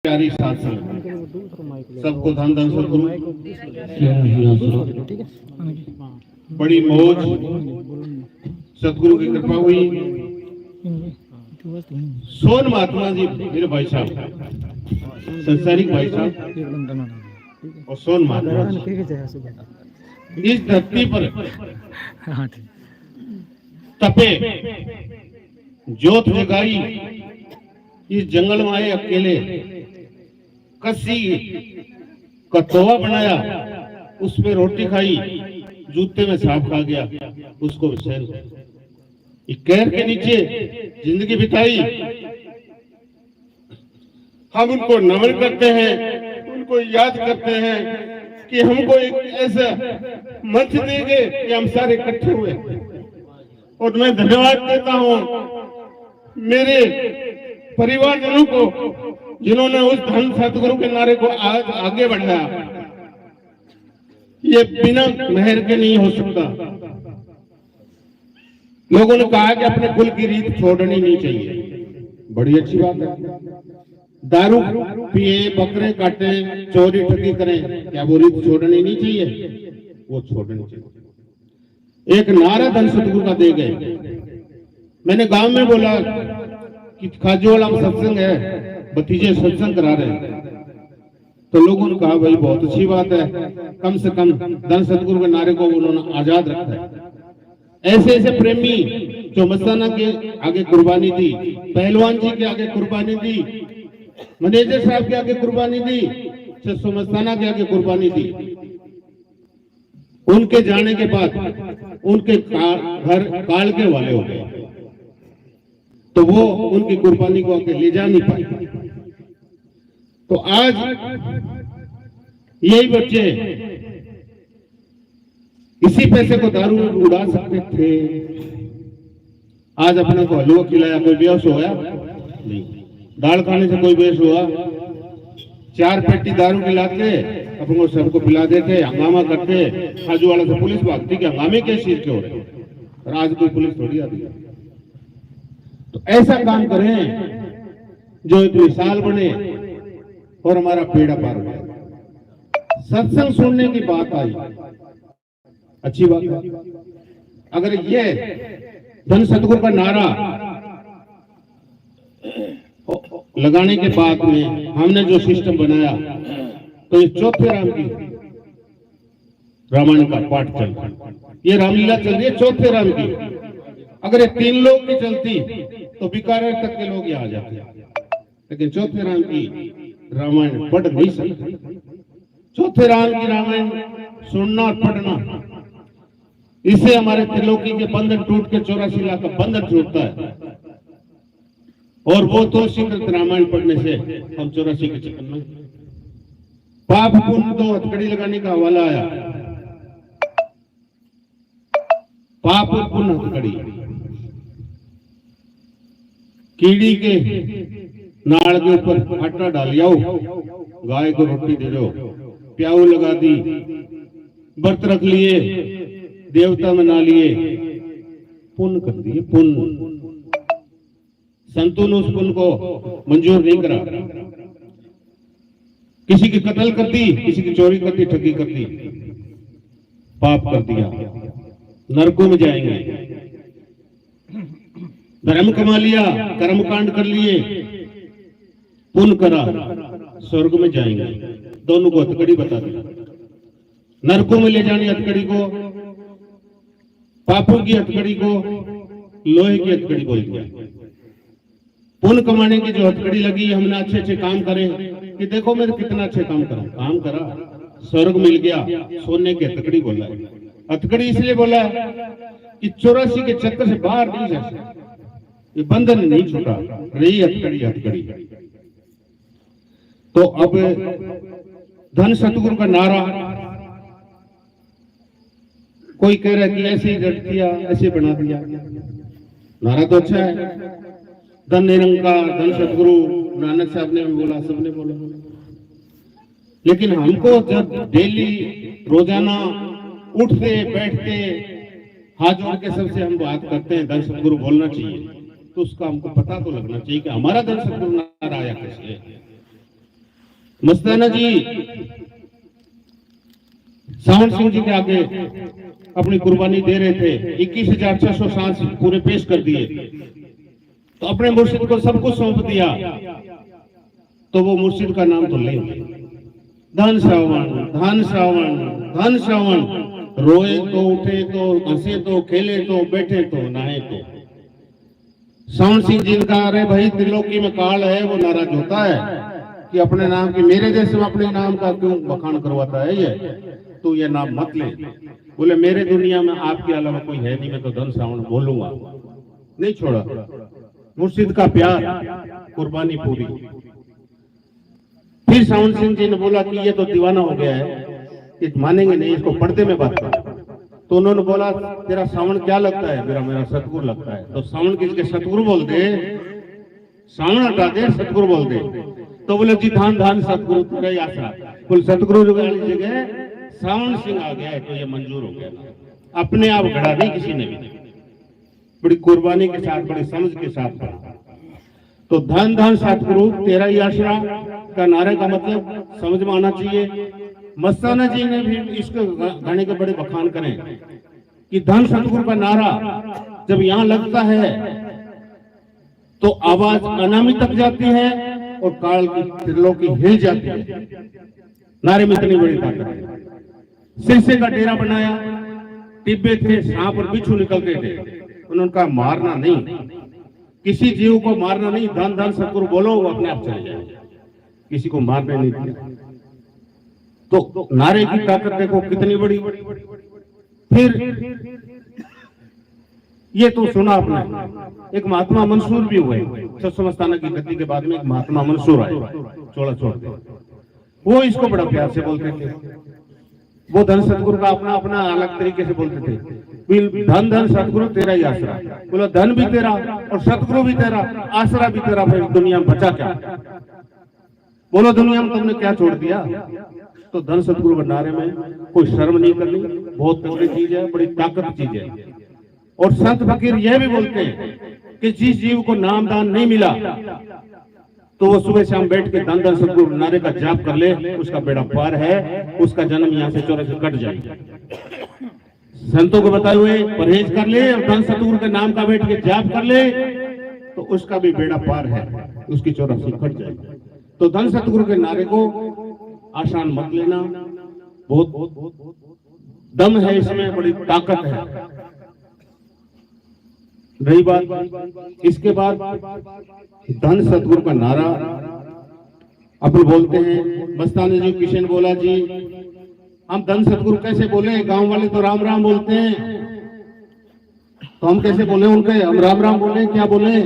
प्यारी शासन, सबको धन धन सदगुरु, बड़ी मौज सदगुरु की कृपा हुई। सोन महात्मा जी मेरे भाई साहब, संसारिक भाई साहब और सोन महात्मा जी इस धरती पर तपे, ज्योत जगाई, इस जंगल में आए अकेले, कसी का तवा बनाया, उस पे रोटी खाई, जूते में सांप खा गया, उसको सहन कैर के नीचे जिंदगी बिताई। हम उनको नमन करते हैं, उनको याद करते हैं कि हमको एक ऐसा मंच देंगे कि हम सारे इकट्ठे हुए। और मैं धन्यवाद देता हूं मेरे परिवारजनों को जिन्होंने उस धन सतगुरु के नारे को आज आगे बढ़ाया। ये बिना मेहर के नहीं हो सकता। लोगों ने कहा कि अपने कुल की रीत छोड़नी नहीं चाहिए, बड़ी अच्छी बात है। दारू पिए, बकरे काटे, चोरी ठगी करें, क्या वो रीत छोड़नी नहीं चाहिए? वो छोड़नी चाहिए। एक नारा धन सतगुरु का दे गए। मैंने गांव में बोला कि खाजोवाला में सत्संग है, भतीजे सत्संग करा रहे हैं, तो लोगों ने कहा भाई बहुत अच्छी बात है, कम से कम धन सतगुरु के नारे को उन्होंने आजाद रखा है। ऐसे ऐसे प्रेमी जो मस्ताना के आगे कुर्बानी दी, पहलवान जी के आगे कुर्बानी दी, मैनेजर साहब के आगे कुर्बानी दी, सो मस्ताना के आगे कुर्बानी दी, उनके जाने के बाद उनके घर काल के वाले हो गए, तो वो उनकी कुर्बानी को आगे ले जा नहीं पाए। तो आज यही बच्चे इसी पैसे को दारू में उड़ा सकते थे। आज अपने को हलवा खिलाया, कोई बेहोश होया नहीं। दाल खाने से कोई बेहोश हुआ? 4 पेटी दारू खिलाते, अपन को सबको पिला देते, हंगामा करते, खाजू वाला से पुलिस भागती कि हंगामे किस चीज के हो रहे, और आज कोई पुलिस थोड़ी आती है। तो ऐसा काम करें जो एक मिसाल बने और हमारा पेड़ा पार हो जाए। सत्संग सुनने की बात आई, अच्छी बात है। अगर ये धन सतगुरु का नारा लगाने के बाद में हमने जो सिस्टम बनाया, तो ये चौथे राम की रामायण का पाठ चल, ये रामलीला चल रही है चौथे राम की। अगर ये 3 लोग की चलती तो बीकानेर तक के लोग यहाँ आ जाते, लेकिन चौथे राम की रामायण पढ़ नहीं सकते। चौथे राम की रामायण सुनना और पढ़ना, इससे हमारे त्रिलोकी के बंधन टूट के 84 लाख का बंधन टूटता है। और वो तो शीघ्र रामायण पढ़ने से हम 84 के चक्कर में पाप पुण्य तो हथकड़ी लगाने का हवाला आया। पाप और पुण्य हथकड़ी, कीड़ी के नाड़ के ऊपर आटा डाल आओ, गाय को रोटी दे दो, प्याऊ लगा दी, व्रत रख लिए, देवता मना लिए, पुण्य कर दिए। पुण्य संतों ने उस पुण्य को मंजूर नहीं करा। किसी की कत्ल कर दी, किसी की चोरी कर दी, ठगी कर दी, पाप कर दिया, नरकों में जाएंगे। धर्म कमा लिया, कर्मकांड कर लिए, पुण्य करा, स्वर्ग में जाएंगे। दोनों को हथकड़ी बता दी। नरकों में ले जानी हथकड़ी को, पापों की हथकड़ी को लोहे की हथकड़ी बोल दिया। पुण्य कमाने की जो हथकड़ी लगी, हमने अच्छे अच्छे काम करे कि देखो मैं कितना अच्छे काम करा, काम करा, स्वर्ग मिल गया, सोने की हथकड़ी बोला है। हथकड़ी इसलिए बोला है कि 84 के चक्कर से बाहर नहीं जा सकते, ये बंधन नहीं छूटा, रही हथकड़ी हथकड़ी। तो अब धन सतगुरु का नारा, कोई कह रहा है कि ऐसे ही रट दिया, ऐसे बना दिया। नारा तो अच्छा है, धन निरंकार, धन सतगुरु, नानक साहब ने भी बोला, सबने बोला। लेकिन हमको जब डेली रोजाना उठते बैठते हाथ जोड़ के सबसे हम बात करते हैं धन सतगुरु बोलना चाहिए, तो उसका हमको पता तो लगना चाहिए कि हमारा धन सतगुरु नारा आया कैसे है। मस्ताना जी सावन सिंह जी के आगे अपनी कुर्बानी दे रहे थे, 21,600 सांस पूरे पेश कर दिए, तो अपने मुर्शिद को सब कुछ सौंप दिया, तो वो मुर्शिद का नाम तो ले, धन श्रावण धन श्रावण धन श्रावण, रोए तो उठे तो हंसे तो खेले तो बैठे तो नहाए तो। सावन सिंह जी का अरे भाई त्रिलोकी में काल है, वो नाराज होता है कि अपने नाम की, मेरे जैसे में अपने नाम का क्यों बखान करवाता है ये, तो ये नाम मत ले। बोले मेरे दुनिया में आपके अलावा कोई है नहीं, मैं तो धन श्रावण बोलूंगा, नहीं छोड़ा। मुर्शिद का प्यार, कुर्बानी पूरी। फिर सावन सिंह जी ने बोला कि ये तो दीवाना हो गया है, ये मानेंगे नहीं, इसको पर्दे में बात करो। तो उन्होंने बोला तेरा सावन क्या लगता है? मेरा सतगुरु लगता है। तो सावन किसके? सतगुरु बोल दे, सावन हटा दे, सतगुरु बोल दे। तो बोले जी धान धान सतगुरु तेरा ही आसरा। बोले सतगुरु वाली जगह सावन सिंह आ गया है तो ये मंजूर हो गया। अपने आप गढ़ा नहीं किसी ने भी, बड़ी कुर्बानी के साथ, बड़ी समझ के साथ पढ़ा। तो धन धन सतगुरु तेरा ही आसरा का नारे का मतलब समझ में आना चाहिए। मस्ताना जी ने भी इसके गाने के बड़े बखान करें कि धन सतगुरु का नारा जब यहाँ लगता है तो आवाज अनामी तक जाती है और काल की त्रिलोकी हिल जाती है। नारे में इतनी बड़ी ताकत है। सिरसे का डेरा बनाया, टिब्बे थे, सांप और बिच्छू निकलते थे, उन्होंने कहा मारना नहीं, किसी जीव को मारना नहीं, धन धन सतगुरु बोलो वो अपने आप चले जाए, किसी को मारने नहीं दिया। तो नारे की ताकत देखो कितनी बड़ी। फिर ये तो सुना आपने, एक महात्मा मंसूर भी हुए, 600 मस्ताना की गद्दी के बाद में एक महात्मा मंसूर आए, चोला छोड़ दे। वो इसको बड़ा प्यार से बोलते थे, वो धन सतगुरु का अपना अपना अलग तरीके से बोलते थे। धन धन सतगुरु तेरा ही आसरा। बोला धन भी तेरा और सतगुरु भी तेरा, आसरा भी तेरा, फिर दुनिया में बचा क्या? बोलो दुनिया में तुमने क्या छोड़ दिया? तो धन सतगुरु के नारे में कोई शर्म नहीं करनी, बहुत तगड़ी चीज है, बड़ी ताकत चीज है। और संत फकीर यह भी बोलते हैं कि जिस जीव को नामदान नहीं मिला तो वो सुबह शाम बैठ के धन धन सतगुरु नारे का जाप कर ले, उसका बेड़ा पार है, उसका जन्म यहाँ से 84 कट जाएगा। संतों को बताए हुए परहेज कर ले और धन सतगुरु के नाम का बैठ के जाप कर ले तो उसका भी बेड़ा पार है, उसकी 84 कट जाएगी। तो धन सतगुरु के नारे को आसान मत लेना, बहुत दम है इसमें, बड़ी ताकत है। रही बात इसके बाद धन सतगुरु का नारा अपन बोलते हैं। मस्ताना जी किशन बोला जी हम धन सतगुरु कैसे बोले? गांव वाले तो राम राम बोलते हैं, तो हम कैसे बोले उनके? हम राम राम बोले, क्या बोले?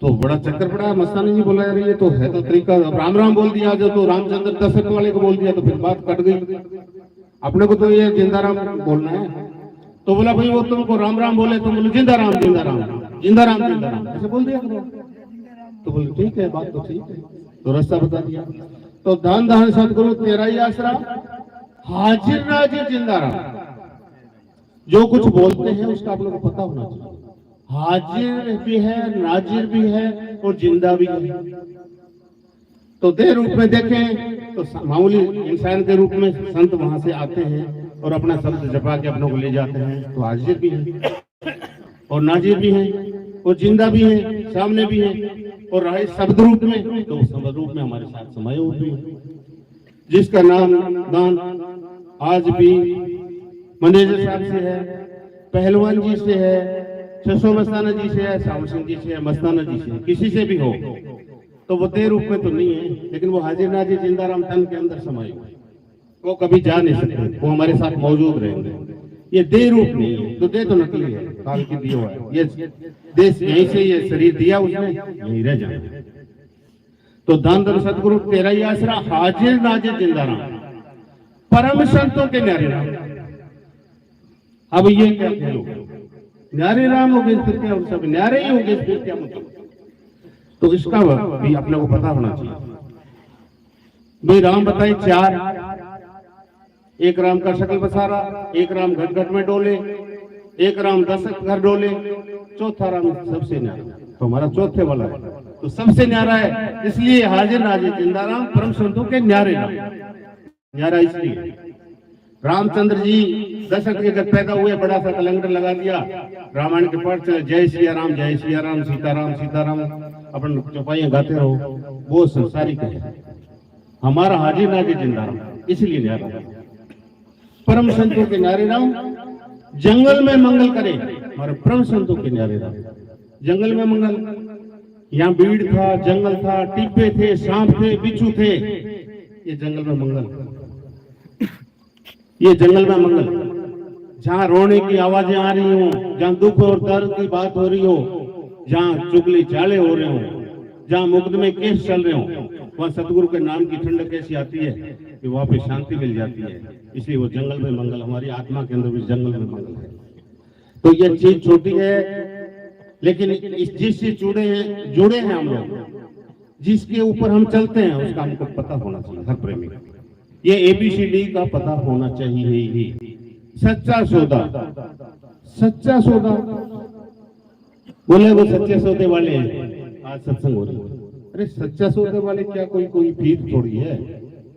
तो बड़ा चक्कर पड़ा। मस्ताना जी बोला यार ये तो है तो तरीका, राम राम बोल दिया जो, तो रामचंद्र दशरथ वाले को बोल दिया तो फिर बात कट गई। अपने को तो ये जिंदा राम बोलना है। तो बोला भाई वो तुमको राम राम बोले तो बोले जिंदा राम जिंदा राम जिंदा राम जिंदा राम ऐसे बोल दिया। तो बोले ठीक है, बात तो ठीक है, तो रास्ता बता दिया। तो धन धन सतगुरु तेरा ही आसरा, हाजिर नाजिर जिंदा राम। जो कुछ बोलते हैं उसका आप लोगों को पता होना चाहिए, हाजिर भी है, नाजिर भी है और जिंदा भी है। तो देह रूप में देखें तो मामूली इंसान के रूप में संत वहां से आते हैं और अपना शब्द जपा के अपनों को ले जाते हैं, तो हाजिर भी है और नाजिर भी है और जिंदा भी है, सामने भी है और रहे शब्द रूप में, तो शब्द रूप में हमारे साथ समाये हुए भी है। जिसका नाम दान आज भी मैनेजर साहब से है, पहलवान जी से है, 600 मस्ताना जी से है, सावन सिंह जी से है, मस्ताना जी से, किसी से भी हो, तो वो देह रूप में तो नहीं है, लेकिन वो हाजिर नाजिर जिंदा राम तन के अंदर समाये हुए, वो कभी जा नहीं सकते, वो हमारे साथ मौजूद रहेंगे। ये देह रूप नहीं है, तो देह तो नकली है, काल की दिया हुआ है। ये देश यहीं से ये शरीर दिया उसने, यहीं रह जाए। तो दान धन सतगुरु तेरा ही आसरा, हाजिर नाजिर जिंदा राम, परम संतों के न्यारे राम। अब ये क्या कहो, न्यारे राम हो गए फिर क्या, सब न्यारे ही हो गए फिर क्या मतलब? तो इसका भी अपने को पता होना चाहिए। भाई राम बताए 4, एक राम का शकल बसारा, एक राम घट घट में डोले, एक राम 10 घर डोले, चौथा राम सबसे न्यारा। तो हमारा चौथे वाला है, तो सबसे न्यारा है, इसलिए हाजिर नाजिर जिंदाराम परम संतों के न्यारे नाम। न्यारा इसलिए रामचंद्र जी दशरथ के जब पैदा हुए, बड़ा सा कैलेंडर लगा दिया, रामायण के पाठ चले, जय सिया राम जय सिया राम, सीताराम सीताराम, अपन चौपाइयां गाते रहो, वो संसारिक है। हमारा हाजिर नाजिर जिंदाराम, इसलिए न्यारा परम संतों के न्यारे राम। जंगल में मंगल करे, हमारे परम संतों के न्यारे राम। जंगल में मंगल, यहाँ भीड़ था, जंगल था, टिब्बे थे, सांप थे, बिच्छू थे, ये जंगल में मंगल, ये जंगल में मंगल। जहाँ रोने की आवाजें आ रही हो, जहाँ दुख और दर्द की बात हो रही हो, जहाँ चुगली चाले हो रहे हो, जहाँ मुकदमे केस चल रहे हो, वहाँ सतगुरु के नाम की ठंडक कैसी आती है कि वहाँ पे शांति मिल जाती है। इसलिए वो जंगल में मंगल, हमारी आत्मा के अंदर भी जंगल में मंगल है। तो ये चीज छोटी है, लेकिन इस जिससे जुड़े हैं हम लोग, जिसके ऊपर हम चलते हैं, उसका हमको पता होना चाहिए। हर प्रेमी ये ABCD का पता होना चाहिए ही। सच्चा सौदा, सच्चा सौदा बोले वो सच्चे सौदे वाले हैं। आज सत्संग हो रही है, अरे सच्चा सौदे वाले क्या, कोई भीख थोड़ी है,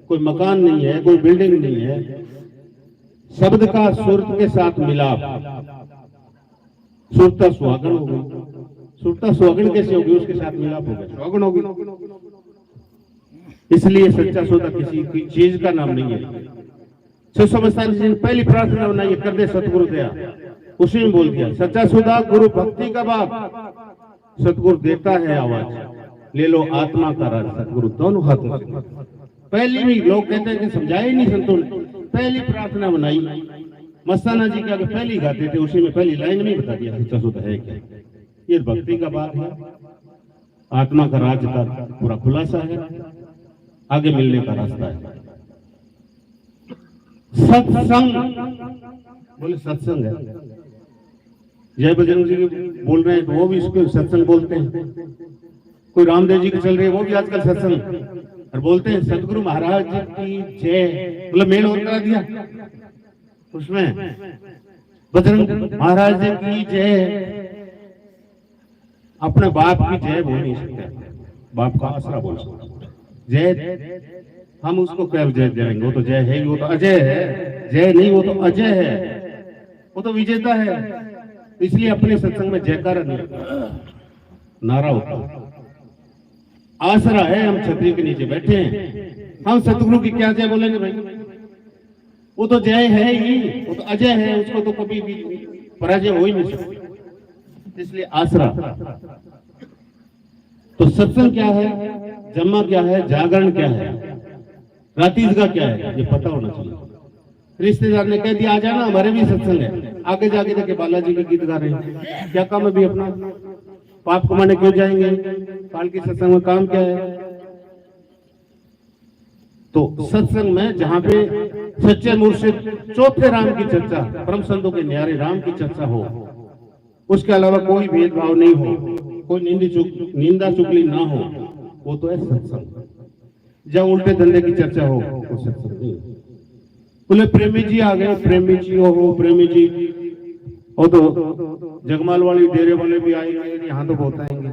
कोई मकान नहीं है, कोई बिल्डिंग नहीं है। शब्द का सुरत के साथ मिलाप, सुरता सुहागन हो गई। सुरता सुहागन कैसे होगी, उसके साथ मिलाप हो गया, सुहागन होगी। इसलिए सच्चा सौदा किसी चीज का नाम नहीं है। समझता पहली प्रार्थना बनाइए, कर दे सतगुरु दया, उसी में बोल दिया सच्चा सौदा गुरु भक्ति का बाप। सतगुरु देता है आवाज, ले लो आत्मा का राज, सतगुरु दोनों हाथों से। पहली भी लोग कहते हैं कि समझाए नहीं संतों ने, पहली प्रार्थना बनाई, मस्ताना जी का पहली गाते थे, उसी में पहली लाइन में बता दिया सच्चा सौदा है क्या। ये भक्ति का बात है, आत्मा का राज का पूरा खुलासा है, आगे मिलने का रास्ता है। सत्संग, बोले सत्संग है। जय बजरंग जी बोल रहे हैं तो वो भी इसको सत्संग बोलते हैं। कोई रामदेव जी की चल रही है, वो भी आजकल सत्संग और बोलते हैं सतगुरु महाराज जी की जय, मतलब मेल और करा दिया उसमें, बजरंग महाराज जी की जय। अपने बाप की जय बोल नहीं सकते, बाप का आसरा बोल सकते। जय हम उसको क्या जय देंगे, वो तो जय है, वो तो अजय है। जय नहीं, वो तो अजय है, वो तो विजेता है। इसलिए अपने सत्संग में जयकारा नहीं, नारा होता। आसरा है, हम छतरी के नीचे बैठे हैं, हम सतगुरु की क्या जय बोलेंगे भाई, वो तो जय है ही, वो तो अजय है, उसको तो कभी भी पराजय हो ही नहीं सकती। इसलिए आसरा। तो सत्संग क्या है, जम्मा क्या है, जागरण क्या है, रातीज का क्या है, ये पता होना चाहिए। रिश्तेदार ने कह दिया आ जाना, हमारे भी सत्संग है, आगे जाके देखे बालाजी के गीत गा रहे हैं, क्या काम है भी अपना, पाप कमाने क्यों जाएंगे, काल की सत्संग में काम क्या है। तो सत्संग में जहां पे सच्चे मुर्शिद चौथे राम की चर्चा, परम संतों के न्यारे राम की चर्चा हो, उसके अलावा कोई भेदभाव नहीं हो, कोई निंदा चुगली ना हो, वो तो है सत्संग। जब उल्टे धंधे की चर्चा हो वो सत्संग नहीं। बोले प्रेमी जी आ गए, प्रेमी जी हो, प्रेमी जी वो तो जगमाल वाली डेरे वाले भी आएंगे, यहाँ तो बहुत आएंगे,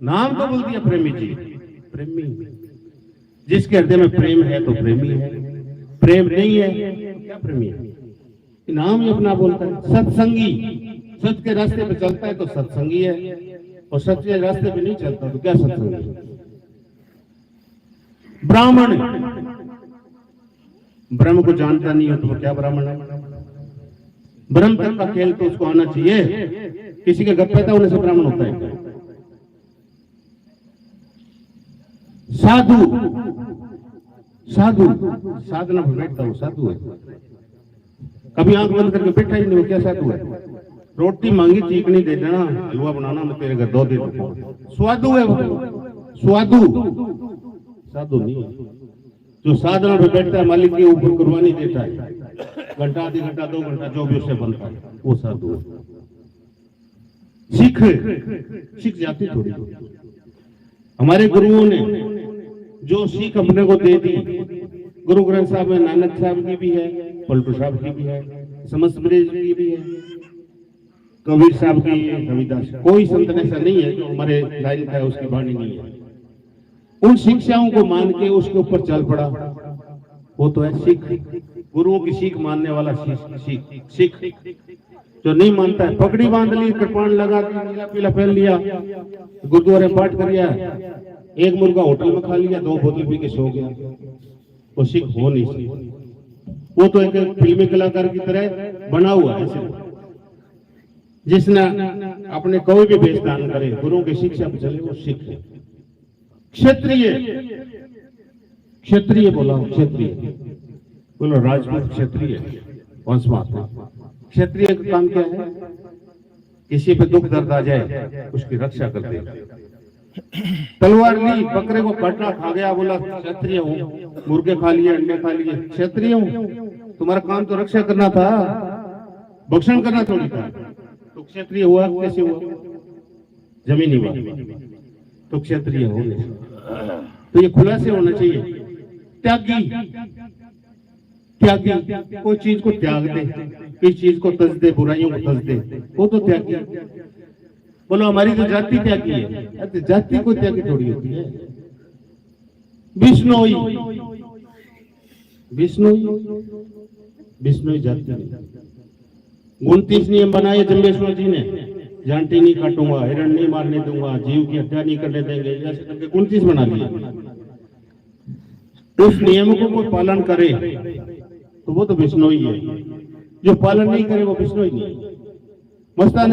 नाम तो बोल दिया प्रेमी जी। प्रेमी जिसके हृदय में प्रेम है तो प्रेमी है, प्रेम नहीं है क्या प्रेमी है, नाम ही अपना बोलता है। सत्संगी, सत्य के रास्ते पे चलता है तो सत्संगी है, और सत्य के रास्ते पे नहीं चलता तो क्या सत्संगी है। ब्राह्मण, ब्रह्म को जानता नहीं हो तो वो क्या ब्राह्मण है। ब्रह्म तक का खेल तो उसको आना चाहिए, किसी के घर पैदा होने से ब्राह्मण होता है। साधु, साधु साधना पर बैठता हूँ, साधु है। कभी आंख बंद करके बैठा ही नहीं, वो क्या साधु है। रोटी मांगी चीकनी दे देना, हलवा बनाना, मैं तेरे घर 2 दिन, स्वादु है वो, स्वादु, साधु नहीं। जो साधना पे बैठता है, मालिक के ऊपर कुर्बानी देता है, घंटा, आधी घंटा, 2 घंटा, जो भी उससे बनता है, वो साधु है। सीख जाती थोड़ी। हमारे गुरुओं ने जो सीख अपने को दे दी, गुरु ग्रंथ साहब में नानक साहब की भी है, पलटू साहब की भी है, समस्त ब्रिज की भी है, कबीर साहब की, रविदास, कोई संत ऐसा नहीं है जो हमारे लाइन का है उसकी वाणी नहीं है। उन शिक्षाओं को मान के उसके ऊपर चल पड़ा, वो तो है सिख। गुरुओं की सीख मानने वाला सिख। जो नहीं मानता है, पगड़ी बांध ली, कृपाण लगा दी, नीला पीला पहन लिया, गुरुद्वारे में पाठ कर लिया, एक मुर्गा होटल में खा लिया, 2 बोतल पी के सो गया, वो सिख हो नहीं सकता। वो तो एक फिल्मी कलाकार की तरह बना हुआ है। जिसने अपने कोई भी भेष दान करे, गुरुओं की शिक्षा पर चले, वो सिख है। क्षत्रिय, क्षत्रिय बोला, क्षत्रिय बोलो, राजपूत क्षत्रिय वंश माता। क्षत्रिय का काम क्या है? किसी पे दुख दर्द आ जाए उसकी रक्षा कर दे। तलवार ली, बकरे को काटा, खा गया, बोला क्षत्रिय हूँ, मुर्गे खा लिए, अंडे खा लिए, क्षत्रिय हूँ। तुम्हारा काम तो रक्षा करना था, भक्षण करना थोड़ी था। तो क्षत्रिय हुआ कैसे हुआ? जमीनी बात, तो क्षत्रिय हो गए। तो ये खुला से होना चाहिए। त्यागी, त्यागी कोई चीज को त्याग दे, किस चीज को तज दे, बुराइयों को तज दे, वो तो त्यागी। बोलो हमारी तो जाति त्यागी है, अरे जाति को त्यागी थोड़ी होती है। बिश्नोई, बिश्नोई, बिश्नोई जाति नहीं। 29 नियम बनाए जम्बेश्वर जी ने, जानटी नहीं काटूंगा, हिरण नहीं मारने दूंगा, जीव की हत्या नहीं करने देंगे, ऐसे करके 29 बना लिए। उस नियम को कोई पालन करे तो वो तो बिश्नोई है, जो पालन नहीं करे वो बिश्नोई नहीं है। मस्तान